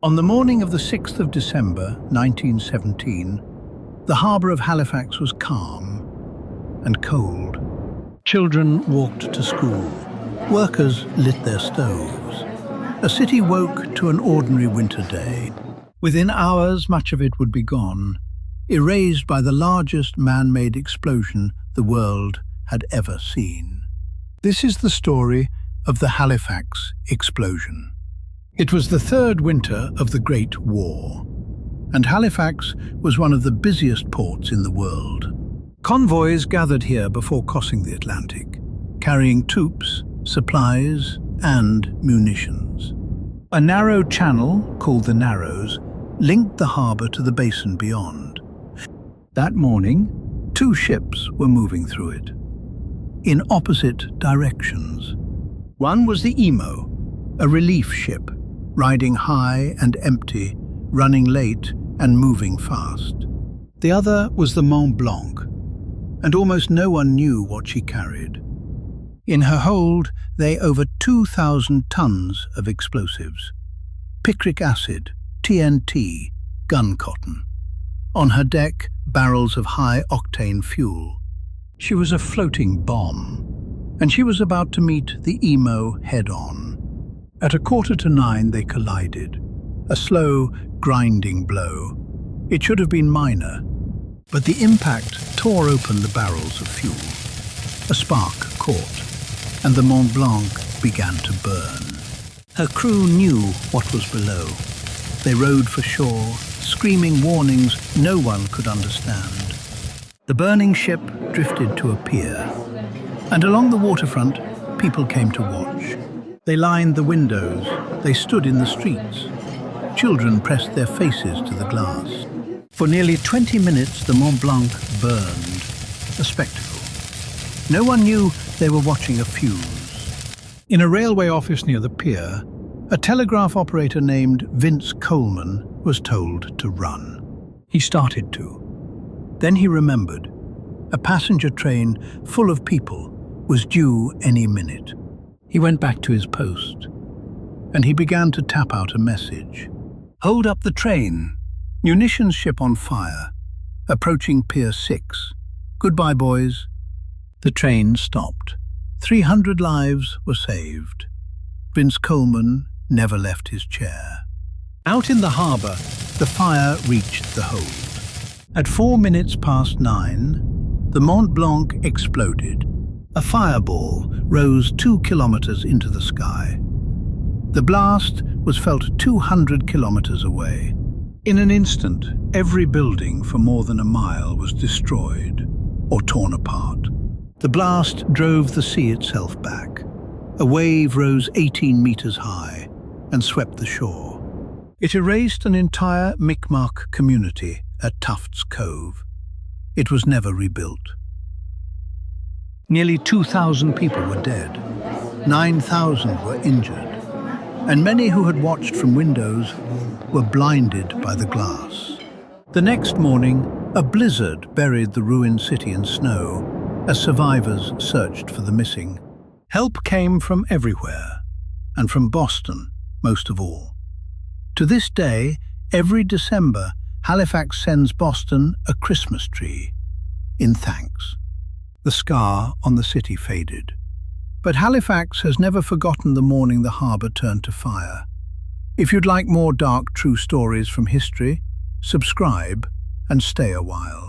On the morning of the 6th of December 1917, the harbour of Halifax was calm and cold. Children walked to school. Workers lit their stoves. A city woke to an ordinary winter day. Within hours, much of it would be gone, erased by the largest man-made explosion the world had ever seen. This is the story of the Halifax Explosion. It was the third winter of the Great War, and Halifax was one of the busiest ports in the world. Convoys gathered here before crossing the Atlantic, carrying troops, supplies, and munitions. A narrow channel, called the Narrows, linked the harbour to the basin beyond. That morning, two ships were moving through it, in opposite directions. One was the Emo, a relief ship, riding high and empty, running late and moving fast. The other was the Mont-Blanc, and almost no one knew what she carried. In her hold lay over 2,000 tons of explosives, picric acid, TNT, gun cotton. On her deck, barrels of high-octane fuel. She was a floating bomb, and she was about to meet the Emo head-on. At 8:45 they collided, a slow, grinding blow. It should have been minor, but the impact tore open the barrels of fuel. A spark caught, and the Mont Blanc began to burn. Her crew knew what was below. They rowed for shore, screaming warnings no one could understand. The burning ship drifted to a pier, and along the waterfront, people came to watch. They lined the windows, they stood in the streets. Children pressed their faces to the glass. For nearly 20 minutes, the Mont Blanc burned, a spectacle. No one knew they were watching a fuse. In a railway office near the pier, a telegraph operator named Vince Coleman was told to run. He started to. Then he remembered. A passenger train full of people was due any minute. He went back to his post, and he began to tap out a message. "Hold up the train. Munitions ship on fire. Approaching Pier 6. Goodbye, boys." The train stopped. 300 lives were saved. Vince Coleman never left his chair. Out in the harbour, the fire reached the hold. At 9:04, the Mont Blanc exploded. A fireball rose 2 kilometers into the sky. The blast was felt 200 kilometers away. In an instant, every building for more than a mile was destroyed or torn apart. The blast drove the sea itself back. A wave rose 18 meters high and swept the shore. It erased an entire Mi'kmaq community at Tufts Cove. It was never rebuilt. Nearly 2,000 people were dead, 9,000 were injured, and many who had watched from windows were blinded by the glass. The next morning, a blizzard buried the ruined city in snow as survivors searched for the missing. Help came from everywhere, and from Boston most of all. To this day, every December, Halifax sends Boston a Christmas tree in thanks. The scar on the city faded. But Halifax has never forgotten the morning the harbour turned to fire. If you'd like more dark, true stories from history, subscribe and stay a while.